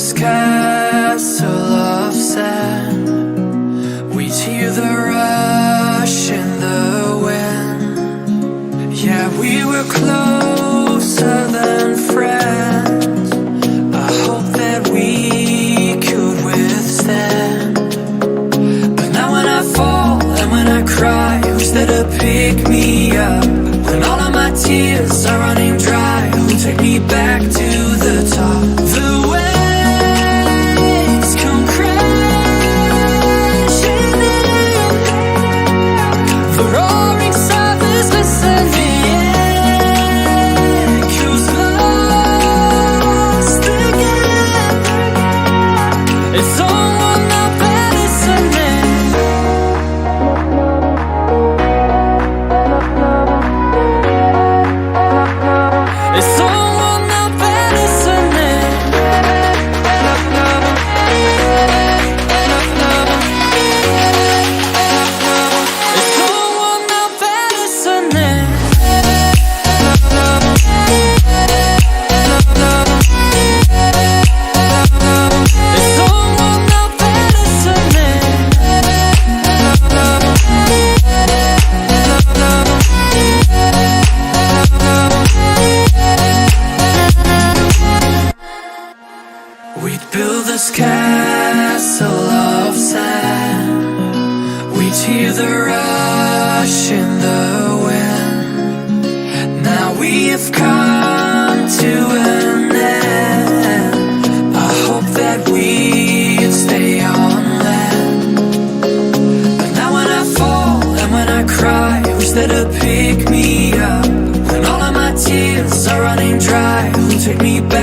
this castle of sand. We'd hear the rush in the wind. Yeah, we were closer than friends. I hope that we could withstand. But now when I fall and when I cry, who's there to pick me up? When all of my tears are running dry, who'll take me back to the top? The waves come crashing in, the roaring surface listening, echoes lost again. It's someone out there listening. It's someone out there listening. It's someone out there listening. It's someone out there listening. We'd build this castle of sand. We'd hear the rush in the wind. Now we have come to an end. I hope that we'd stay on land. But now when I fall and when I cry, who's there to pick me up? When all of my tears are running dry, who'll take me back